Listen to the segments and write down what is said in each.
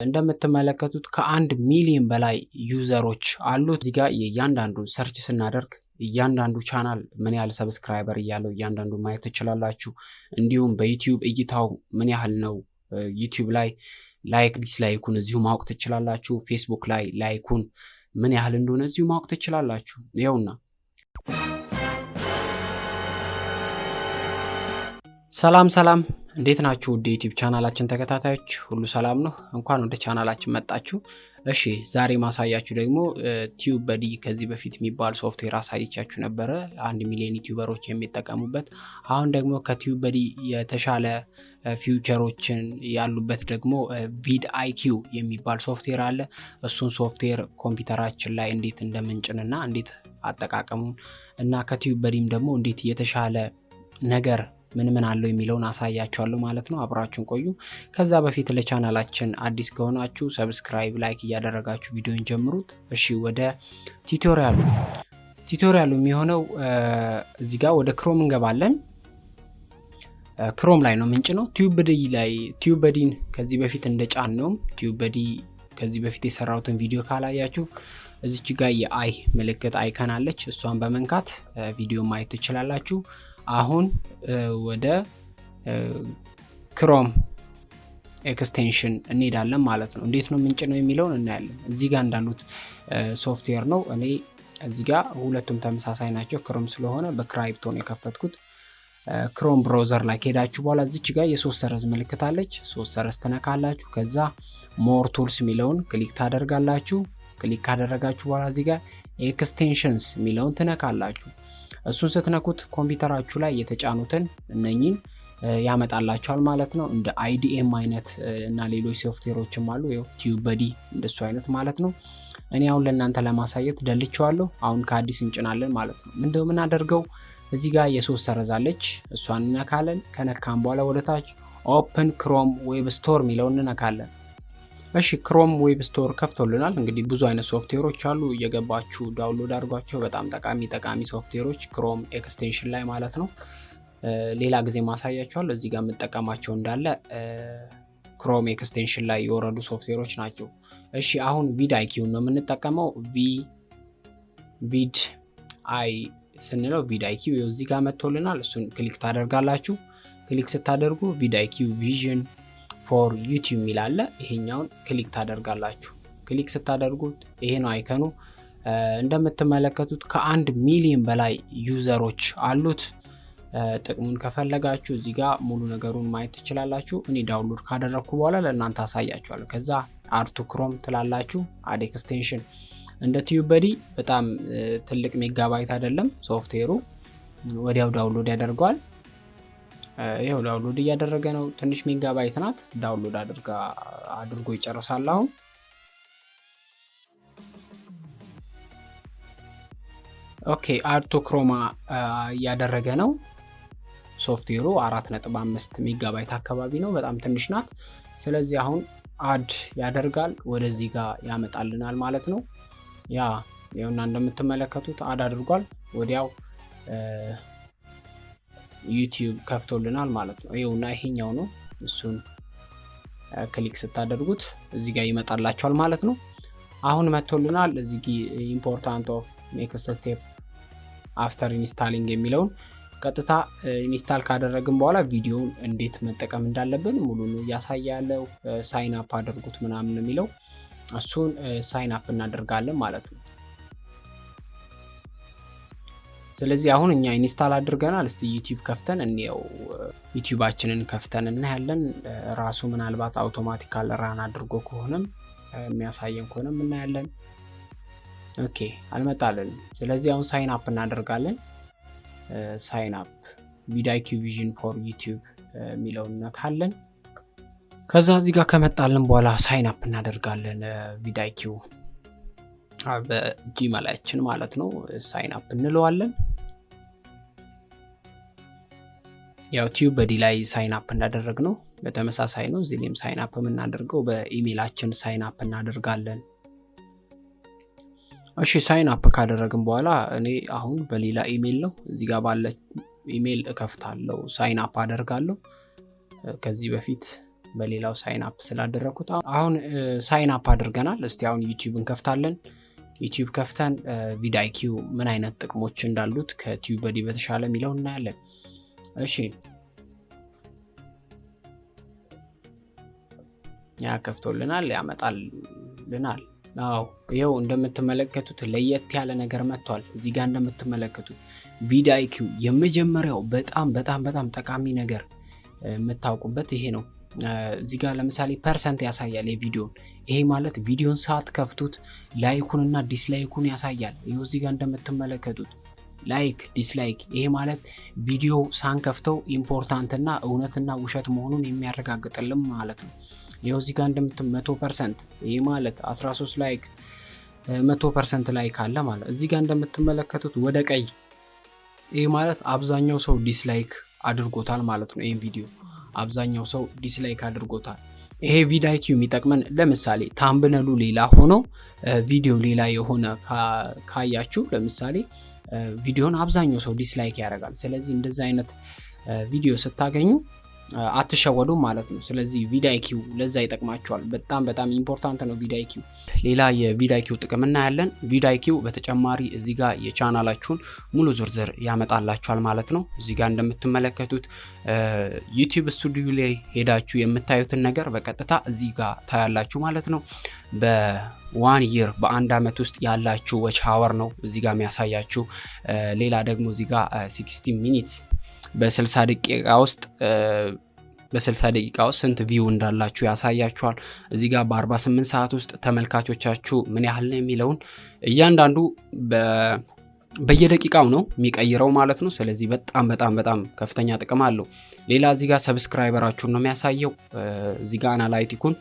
እንደምትመለከቱት ከ1 ሚሊየን በላይ ዩዘሮች አሉት። እዚህ ጋር እያንዳንዱን ሰርች ስናደርግ እያንዳንዱ ቻናል ምን ያህል ሰብስክራይበር ያለው እያንዳንዱ ማየት ትችላላችሁ። እንዲሁም በዩቲዩብ እይታው ምን ያህል ነው፣ ዩቲዩብ ላይ ላይክ ዲስላይኩን እዚሁ ማወቅ ትችላላችሁ። ፌስቡክ ላይ ላይኩን ምን ያህል እንደሆነ እዚሁ ማወቅ ትችላላችሁ። ይኸውና ሰላም እንዴት ናችሁ? ወደ ዩቲዩብ ቻናላችን ተከታታዮች ሁሉ ሰላም ነው? እንኳን ወደ ቻናላችን መጣችሁ። እሺ ዛሬ ማሳያችሁ ደግሞ ዩቱበዲ ከዚህ በፊት የሚባል ሶፍትዌር አሳይቻችሁ ነበረ፣ 1 ሚሊየን ዩቱበሮች የሚጠቀሙበት። አሁን ደግሞ ከዩቱበዲ የተሻለ ፊውቸሮችን ያሉበት ደግሞ Vidiq የሚባል ሶፍትዌር አለ። እሱን ሶፍትዌር ኮምፒውተራችን ላይ እንዴት እንደምንጭንና እንዴት አጠቃቀሙን እና ከዩቱበዲም ደግሞ እንዴት የተሻለ ነገር ምን አለው የሚለውን አሳያችኋለሁ ማለት ነው። አብራችሁን ቆዩ። ከዛ በፊት ለቻናላችን አዲስ ከሆናችሁ ሰብስክራይብ፣ ላይክ እያደረጋችሁ ቪዲዮን ጀምሩት። እሺ ወደ ቱቶሪያሉ የሚሆነው እዚህ ጋር ወደ ክሮም እንገባለን። ክሮም ላይ ነው ምንጭ ነው ዩቱበዲ ላይ። ዩቱበዲን ከዚህ በፊት እንደጫን ነው ዩቱበዲ ከዚህ በፊት የሰራሁትን ቪዲዮ ካላያችሁ እዚች ጋር የአይ ምልክት አይከን አለች። እሷን በመንካት ቪዲዮ ማየት ትችላላችሁ። አሁን ወደ ክሮም ኤክስቴንሽን እንሄዳለን ማለት ነው። እንዴት ነው ምንጭ ነው የሚለውን እናያለን። እዚህ ጋር እንዳሉት ሶፍትዌር ነው። እኔ እዚህ ጋር ሁለቱም ተመሳሳይ ናቸው። ክሮም ስለሆነ በክራይፕቶ ነው የከፈትኩት። ክሮም ብራውዘር ላይ ከሄዳችሁ በኋላ እዚች ጋር የሶስት ሰረዝ ምልክት አለች። ሶስት ሰረዝ ትነካላችሁ። ከዛ ሞር ቱልስ የሚለውን ክሊክ ታደርጋላችሁ። ክሊክ ካደረጋችሁ በኋላ እዚህ ጋር ኤክስቴንሽንስ የሚለውን ትነካላችሁ። እሱን ስትነኩት ኮምፒውተራችሁ ላይ የተጫኑትን እነኚህን ያመጣላችኋል ማለት ነው። እንደ IDM አይነት እና ሌሎች ሶፍትዌሮችም አሉ። ዩቱበዲ እንደሱ አይነት ማለት ነው። እኔ አሁን ለእናንተ ለማሳየት ደልቼዋለሁ። አሁን ከአዲስ እንጭናለን ማለት ነው። ምንድነው የምናደርገው? እዚህ ጋር የሶስት ሰረዛለች፣ እሷን እንነካለን። ከነካን በኋላ ወደታች ኦፕን ክሮም ዌብ ስቶር የሚለውን እንነካለን። እሺ ክሮም ዌብ ስቶር ከፍቶልናል። እንግዲህ ብዙ አይነት ሶፍትዌሮች አሉ፣ እየገባችሁ ዳውንሎድ አድርጓቸው። በጣም ጠቃሚ ሶፍትዌሮች ክሮም ኤክስቴንሽን ላይ ማለት ነው። ሌላ ጊዜ ማሳያችኋለሁ። እዚህ ጋር የምጠቀማቸው እንዳለ ክሮም ኤክስቴንሽን ላይ የወረዱ ሶፍትዌሮች ናቸው። እሺ አሁን Vidiq ነው የምንጠቀመው። ቪድ አይ ስንለው Vidiq እዚህ ጋር መጥቶልናል። እሱን ክሊክ ታደርጋላችሁ። ክሊክ ስታደርጉ Vidiq ቪዥን ፎር ዩቲዩብ ሚላለ ይሄኛውን ክሊክ ታደርጋላችሁ። ክሊክ ስታደርጉት ይሄ ነው አይከኑ። እንደምትመለከቱት ከ1 ሚሊየን በላይ ዩዘሮች አሉት። ጥቅሙን ከፈለጋችሁ እዚህ ጋር ሙሉ ነገሩን ማየት ትችላላችሁ። እኔ ዳውንሎድ ካደረኩ በኋላ ለእናንተ አሳያችኋለሁ። ከዛ አርቱ ክሮም ትላላችሁ። አድ ኤክስቴንሽን እንደ ዩቱበዲ በጣም ትልቅ ሜጋባይት አይደለም ሶፍትዌሩ፣ ወዲያው ዳውንሎድ ያደርገዋል። ይሄው ዳውንሎድ እያደረገ ነው። ትንሽ ሜጋባይት ናት። ዳውንሎድ አድርጎ ይጨርሳል። አሁን ኦኬ አርቶ ክሮማ እያደረገ ነው ሶፍትዌሩ። 4.5 ሜጋባይት አካባቢ ነው። በጣም ትንሽ ናት። ስለዚህ አሁን አድ ያደርጋል፣ ወደዚህ ጋር ያመጣልናል ማለት ነው። ይኸውና እንደምትመለከቱት አድ አድርጓል። ወዲያው ዩቲዩብ ከፍቶልናል ማለት ነው። ይኸውና ይሄኛው ነው። እሱን ክሊክ ስታደርጉት እዚህ ጋር ይመጣላችኋል ማለት ነው። አሁን መጥቶልናል። እዚህ ኢምፖርታንት ኦፍ ኔክስት ስቴፕ አፍተር ኢንስታሊንግ የሚለውን ቀጥታ ኢንስታል ካደረግን በኋላ ቪዲዮውን እንዴት መጠቀም እንዳለብን ሙሉን ያሳያለው። ሳይን አፕ አድርጉት ምናምን የሚለው እሱን ሳይን አፕ እናደርጋለን ማለት ነው። ስለዚህ አሁን እኛ ኢንስታል አድርገናል። እስቲ ዩቲዩብ ከፍተን እንየው። ዩቲዩባችንን ከፍተን እናያለን። ራሱ ምናልባት አውቶማቲካል ራን አድርጎ ከሆነም የሚያሳየን ከሆነም እናያለን። ኦኬ አልመጣልንም። ስለዚህ አሁን ሳይን አፕ እናደርጋለን። ሳይን አፕ Vidiq ቪዥን ፎር ዩቲዩብ የሚለውን ነካለን። ከዛ እዚህ ጋር ከመጣልን በኋላ ሳይን አፕ እናደርጋለን። Vidiq በጂሜላችን ማለት ነው። ሳይን አፕ እንለዋለን። ያው ዩቱበዲ ላይ ሳይን አፕ እንዳደረግነው በተመሳሳይ ነው። እዚህም ሳይን አፕ የምናደርገው በኢሜይላችን ሳይን አፕ እናደርጋለን። እሺ ሳይን አፕ ካደረግን በኋላ እኔ አሁን በሌላ ኢሜይል ነው እዚህ ጋር ባለ ኢሜይል እከፍታለሁ፣ ሳይን አፕ አደርጋለሁ። ከዚህ በፊት በሌላው ሳይን አፕ ስላደረኩት አሁን ሳይን አፕ አድርገናል። እስቲ አሁን ዩቲዩብ እንከፍታለን። ዩቲዩብ ከፍተን ቪዲq ምን አይነት ጥቅሞች እንዳሉት ከቲዩበዲ በተሻለ ሚለው እናያለን። እሺ ያ ከፍቶልናል ያመጣልናል። አዎ ይሄው እንደምትመለከቱት ለየት ያለ ነገር መጥቷል። እዚህ ጋር እንደምትመለከቱት ቪዲq የመጀመሪያው በጣም ጠቃሚ ነገር የምታውቁበት ይሄ ነው። እዚህ ጋር ለምሳሌ ፐርሰንት ያሳያል የቪዲዮን። ይሄ ማለት ቪዲዮን ሰዓት ከፍቱት ላይኩንና ዲስላይኩን ያሳያል። ይሄው እዚህ ጋር እንደምትመለከቱት ላይክ ዲስላይክ፣ ይሄ ማለት ቪዲዮ ሳንከፍተው ኢምፖርታንትና እውነትና ውሸት መሆኑን የሚያረጋግጥልን ማለት ነው። ይሄው እዚህ ጋር እንደምትመለከቱት 100%፣ ይሄ ማለት 13 ላይክ 100% ላይክ አለ ማለት። እዚህ ጋር እንደምትመለከቱት ወደ ቀይ፣ ይሄ ማለት አብዛኛው ሰው ዲስላይክ አድርጎታል ማለት ነው። ይሄን ቪዲዮ አብዛኛው ሰው ዲስላይክ አድርጎታል። ይሄ ቪዲq የሚጠቅመን ለምሳሌ ታምብነሉ ሌላ ሆኖ ቪዲዮ ሌላ የሆነ ካያችሁ ለምሳሌ ቪዲዮን አብዛኛው ሰው ዲስላይክ ያደርጋል። ስለዚህ እንደዛ አይነት ቪዲዮ ስታገኙ አትሸወዱ ማለት ነው። ስለዚህ ቪዲq ለዛ ይጠቅማችኋል። በጣም ኢምፖርታንት ነው ቪዲq። ሌላ የቪዲq ጥቅምና ያለን ቪዲq በተጨማሪ እዚህ ጋር የቻናላችሁን ሙሉ ዝርዝር ያመጣላችኋል ማለት ነው። እዚህ ጋር እንደምትመለከቱት ዩቲዩብ ስቱዲዮ ላይ ሄዳችሁ የምታዩትን ነገር በቀጥታ እዚህ ጋር ታያላችሁ ማለት ነው። በ1 year በአንድ አመት ውስጥ ያላችሁ ዋች አወር ነው እዚህ ጋር የሚያሳያችሁ። ሌላ ደግሞ እዚህ ጋር 60 ሚኒትስ በ60 ደቂቃ ውስጥ ስንት ቪው እንዳላችሁ ያሳያችኋል። እዚህ ጋር በ48 ሰዓት ውስጥ ተመልካቾቻችሁ ምን ያህል ነው የሚለውን እያንዳንዱ በየደቂቃው ነው የሚቀይረው ማለት ነው። ስለዚህ በጣም ከፍተኛ ጥቅም አለው። ሌላ እዚህ ጋር ሰብስክራይበራችሁን ነው የሚያሳየው። እዚህ ጋር አናላይቲኩን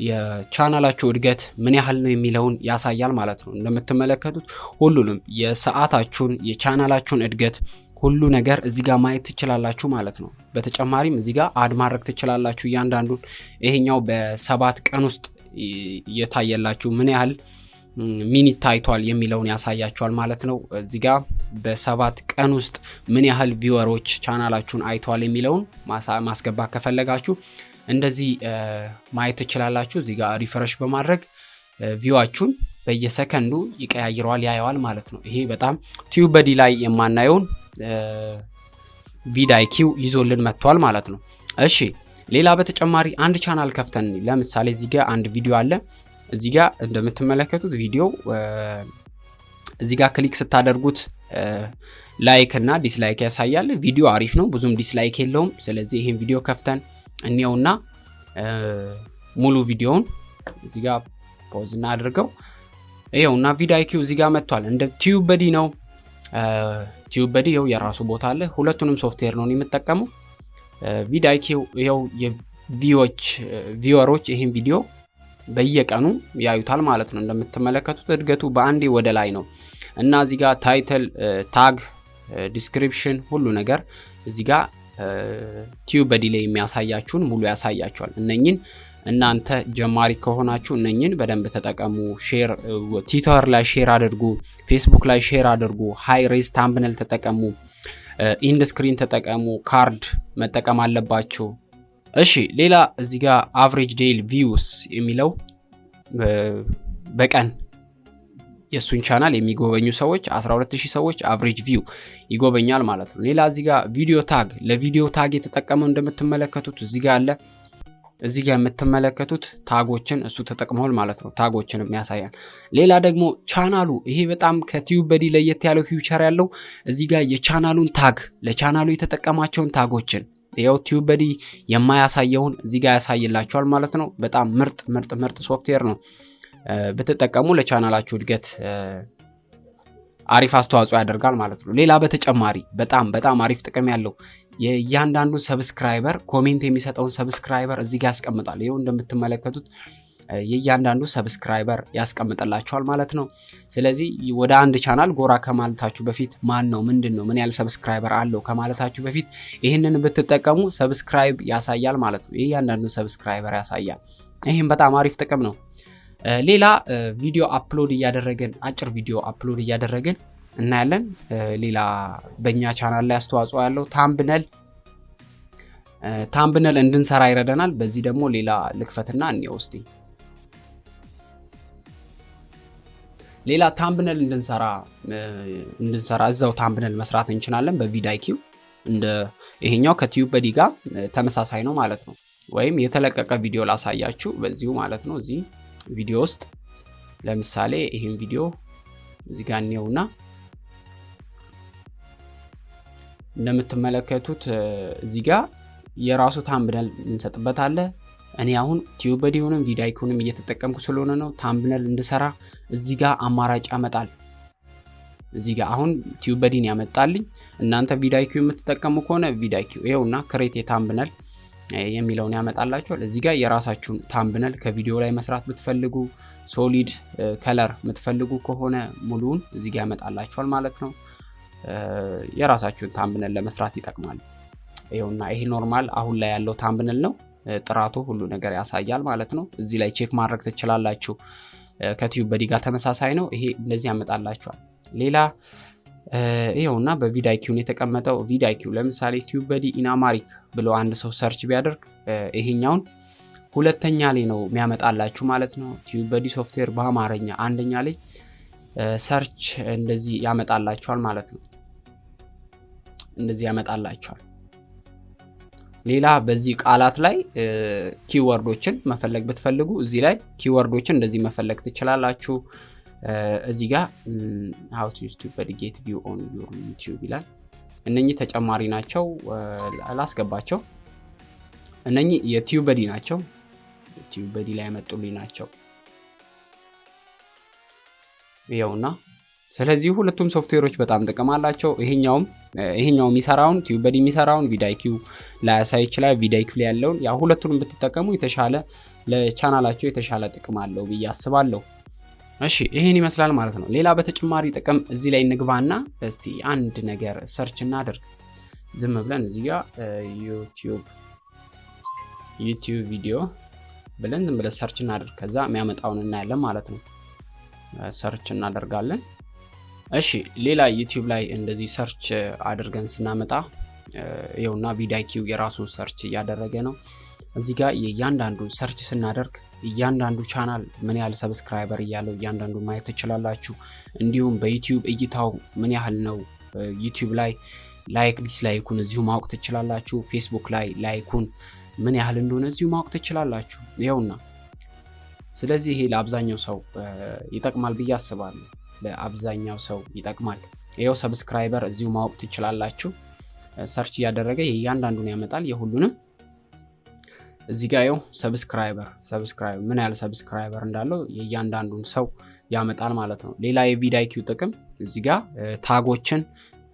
የቻናላችሁ እድገት ምን ያህል ነው የሚለውን ያሳያል ማለት ነው። እንደምትመለከቱት ሁሉንም የሰዓታችሁን የቻናላችሁን እድገት ሁሉ ነገር እዚህ ጋር ማየት ትችላላችሁ ማለት ነው። በተጨማሪም እዚህ ጋር አድ ማድረግ ትችላላችሁ እያንዳንዱን። ይሄኛው በ7 ቀን ውስጥ የታየላችሁ ምን ያህል ሚኒት ታይቷል የሚለውን ያሳያችኋል ማለት ነው። እዚህ ጋር በ7 ቀን ውስጥ ምን ያህል ቪወሮች ቻናላችሁን አይቷል የሚለውን ማስገባት ከፈለጋችሁ እንደዚህ ማየት ትችላላችሁ። እዚህ ጋር ሪፍሬሽ በማድረግ ቪዋችሁን በየሰከንዱ ይቀያይረዋል ያየዋል ማለት ነው። ይሄ በጣም ቲዩበዲ ላይ የማናየውን ቪዲq ይዞልን መጥቷል ማለት ነው። እሺ ሌላ በተጨማሪ አንድ ቻናል ከፍተን ለምሳሌ እዚህ ጋር አንድ ቪዲዮ አለ። እዚህ ጋር እንደምትመለከቱት ቪዲዮ እዚህ ጋር ክሊክ ስታደርጉት ላይክ እና ዲስላይክ ያሳያል። ቪዲዮ አሪፍ ነው፣ ብዙም ዲስላይክ የለውም። ስለዚህ ይሄን ቪዲዮ ከፍተን እንየውና ሙሉ ቪዲዮውን እዚህ ጋር ፖዝ እናድርገው። ይሄውና ቪዲq እዚህ ጋር መጥቷል። እንደ ቲዩበዲ ነው። ቲዩበዲ ይሄው የራሱ ቦታ አለ። ሁለቱንም ሶፍትዌር ነው የሚጠቀመው። ቪዲq ይሄው የቪወሮች ይሄን ቪዲዮ በየቀኑ ያዩታል ማለት ነው። እንደምትመለከቱት እድገቱ በአንዴ ወደ ላይ ነው እና እዚህ ጋር ታይትል፣ ታግ፣ ዲስክሪፕሽን ሁሉ ነገር እዚህ ጋር ቲዩበዲ ላይ የሚያሳያችሁን ሙሉ ያሳያችኋል። እነኚህን እናንተ ጀማሪ ከሆናችሁ እነኚህን በደንብ ተጠቀሙ። ሼር ትዊተር ላይ ሼር አድርጉ፣ ፌስቡክ ላይ ሼር አድርጉ፣ ሃይ ሬዝ ታምብኔል ተጠቀሙ፣ ኢንድ ስክሪን ተጠቀሙ፣ ካርድ መጠቀም አለባችሁ። እሺ ሌላ እዚህ ጋር አቨሬጅ ዴይሊ ቪውስ የሚለው በቀን የሱን ቻናል የሚጎበኙ ሰዎች 12000 ሰዎች አቨሬጅ ቪው ይጎበኛል ማለት ነው። ሌላ እዚህ ጋር ቪዲዮ ታግ፣ ለቪዲዮ ታግ የተጠቀመው እንደምትመለከቱት እዚህ ጋር አለ። እዚህ ጋር የምትመለከቱት ታጎችን እሱ ተጠቅመዋል ማለት ነው። ታጎችን የሚያሳያል። ሌላ ደግሞ ቻናሉ ይሄ በጣም ከቲዩበዲ ለየት ያለው ፊውቸር ያለው እዚህ ጋር የቻናሉን ታግ ለቻናሉ የተጠቀማቸውን ታጎችን ያው ቲዩበዲ የማያሳየውን እዚህ ጋር ያሳይላችኋል ማለት ነው። በጣም ምርጥ ሶፍትዌር ነው። ብትጠቀሙ ለቻናላችሁ እድገት አሪፍ አስተዋጾ ያደርጋል ማለት ነው። ሌላ በተጨማሪ በጣም አሪፍ ጥቅም ያለው የእያንዳንዱ ሰብስክራይበር ኮሜንት የሚሰጠውን ሰብስክራይበር እዚህ ጋር ያስቀምጣል። ይሄው እንደምትመለከቱት የእያንዳንዱ ሰብስክራይበር ያስቀምጥላችኋል ማለት ነው። ስለዚህ ወደ አንድ ቻናል ጎራ ከማለታችሁ በፊት ምንድነው ምን ያህል ሰብስክራይበር አለው ከማለታችሁ በፊት ይሄንን ብትጠቀሙ ሰብስክራይብ ያሳያል ማለት ነው። የእያንዳንዱ ሰብስክራይበር ያሳያል። ይሄም በጣም አሪፍ ጥቅም ነው። ሌላ ቪዲዮ አፕሎድ እያደረግን አጭር ቪዲዮ አፕሎድ እያደረግን እናያለን። ሌላ በእኛ ቻናል ላይ አስተዋጽኦ ያለው ታምብነል ታምብነል እንድንሰራ ይረዳናል። በዚህ ደግሞ ሌላ ልክፈትና እንየው እስቲ። ሌላ ታምብነል እንድንሰራ እዛው ታምብነል መስራት እንችላለን በቪዲቅ። እንደ ይሄኛው ከዩቱበዲ ጋር ተመሳሳይ ነው ማለት ነው። ወይም የተለቀቀ ቪዲዮ ላሳያችሁ በዚሁ ማለት ነው። እዚህ ቪዲዮ ውስጥ ለምሳሌ ይሄን ቪዲዮ እዚህ ጋር እንየውና እንደምትመለከቱት እዚህ ጋር የራሱ ታምብነል እንሰጥበታለን። እኔ አሁን ዩቱበዲውንም ቪዲቅንም እየተጠቀምኩ ስለሆነ ነው ታምብነል እንድሰራ እዚህ ጋር አማራጭ ያመጣል። እዚህ ጋር አሁን ዩቱበዲን ያመጣልኝ። እናንተ ቪዲቅ የምትጠቀሙ ከሆነ ቪዲቅ ይሄውና ክሬት የታምብነል የሚለውን ያመጣላችኋል። እዚህ ጋር የራሳችሁን ታምብነል ከቪዲዮ ላይ መስራት ብትፈልጉ ሶሊድ ከለር የምትፈልጉ ከሆነ ሙሉውን እዚህ ጋር ያመጣላችኋል ማለት ነው። የራሳችሁን ታምብነል ለመስራት ይጠቅማል። ይሄውና ይሄ ኖርማል አሁን ላይ ያለው ታምብነል ነው። ጥራቱ ሁሉ ነገር ያሳያል ማለት ነው። እዚህ ላይ ቼክ ማድረግ ትችላላችሁ። ከዩቱበዲ ጋር ተመሳሳይ ነው። ይሄ እንደዚህ ያመጣላችኋል። ሌላ ይሄውና በቪዲቅ የተቀመጠው ቪዲቅ ለምሳሌ ዩቱበዲ አምሃሪክ ብሎ አንድ ሰው ሰርች ቢያደርግ ይሄኛውን ሁለተኛ ላይ ነው የሚያመጣላችሁ ማለት ነው። ዩቱበዲ ሶፍትዌር በአማርኛ አንደኛ ላይ ሰርች እንደዚህ ያመጣላችኋል ማለት ነው። እንደዚህ ያመጣላችኋል። ሌላ በዚህ ቃላት ላይ ኪወርዶችን መፈለግ ብትፈልጉ እዚህ ላይ ኪወርዶችን እንደዚህ መፈለግ ትችላላችሁ። እዚህ ጋር how to use Vidiq view on your YouTube ይላል። እነኚህ ተጨማሪ ናቸው። አላስገባቸው። እነኚህ የዩቱበዲ ናቸው። ዩቱበዲ ላይ ያመጡልኝ ናቸው። ይኸውና ስለዚህ ሁለቱም ሶፍትዌሮች በጣም ጥቅም አላቸው። ይሄኛው የሚሰራውን ዩቱበዲ የሚሰራውን ቪዲቅ ላይ ያሳይ ይችላል። ቪዲቅ ላይ ያለውን ያ ሁለቱንም ብትጠቀሙ የተሻለ ለቻናላችሁ የተሻለ ጥቅም አለው ብዬ አስባለሁ። እሺ ይሄን ይመስላል ማለት ነው። ሌላ በተጨማሪ ጥቅም እዚህ ላይ እንግባና እስቲ አንድ ነገር ሰርች እናድርግ። ዝም ብለን እዚህ ጋር ዩቲዩብ ቪዲዮ ብለን ዝም ብለን ሰርች እናድርግ። ከዛ የሚያመጣውን እናያለን ማለት ነው። ሰርች እናደርጋለን። እሺ ሌላ ዩቲዩብ ላይ እንደዚህ ሰርች አድርገን ስናመጣ ይኸውና ቪዲቅ የራሱን ሰርች እያደረገ ነው። እዚህ ጋር የእያንዳንዱ ሰርች ስናደርግ እያንዳንዱ ቻናል ምን ያህል ሰብስክራይበር እያለው እያንዳንዱ ማየት ትችላላችሁ። እንዲሁም በዩቲዩብ እይታው ምን ያህል ነው፣ ዩቲዩብ ላይ ላይክ ዲስላይኩን እዚሁ ማወቅ ትችላላችሁ። ፌስቡክ ላይ ላይኩን ምን ያህል እንደሆነ እዚሁ ማወቅ ትችላላችሁ። ይኸውና ስለዚህ ይሄ ለአብዛኛው ሰው ይጠቅማል ብዬ አስባለሁ። ለአብዛኛው ሰው ይጠቅማል። ይሄው ሰብስክራይበር እዚሁ ማወቅ ትችላላችሁ። ሰርች ያደረገ የእያንዳንዱን ያመጣል የሁሉንም። እዚህ ጋር ይኸው ሰብስክራይበር ምን ያህል ሰብስክራይበር እንዳለው የእያንዳንዱን ሰው ያመጣል ማለት ነው። ሌላ የቪዲቅ ጥቅም እዚህ ጋር ታጎችን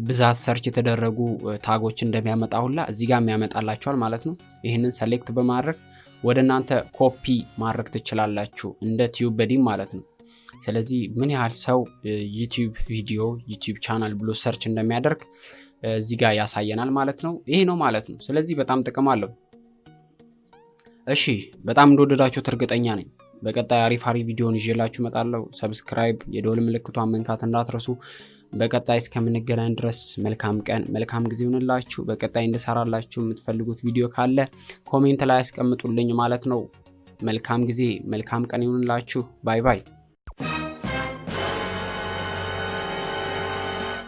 ብዛት ሰርች የተደረጉ ታጎችን እንደሚያመጣ ሁላ እዚህ ጋር የሚያመጣላችኋል ማለት ነው። ይሄንን ሰሌክት በማድረግ ወደናንተ ኮፒ ማድረግ ትችላላችሁ እንደ ዩቱበዲ ማለት ነው። ስለዚህ ምን ያህል ሰው ዩቲዩብ ቪዲዮ ዩቲዩብ ቻናል ብሎ ሰርች እንደሚያደርግ እዚህ ጋር ያሳየናል ማለት ነው። ይሄ ነው ማለት ነው። ስለዚህ በጣም ጥቅም አለው። እሺ በጣም እንደወደዳችሁት እርግጠኛ ነኝ። በቀጣይ አሪፍ ቪዲዮን ይዤላችሁ እመጣለሁ። ሰብስክራይብ የደወል ምልክቷን መንካት እንዳትረሱ። በቀጣይ እስከምንገናኝ ድረስ መልካም ቀን መልካም ጊዜ ይሁንላችሁ። በቀጣይ እንድሰራላችሁ የምትፈልጉት ቪዲዮ ካለ ኮሜንት ላይ አስቀምጡልኝ ማለት ነው። መልካም ጊዜ መልካም ቀን ይሁንላችሁ። ባይ ባይ።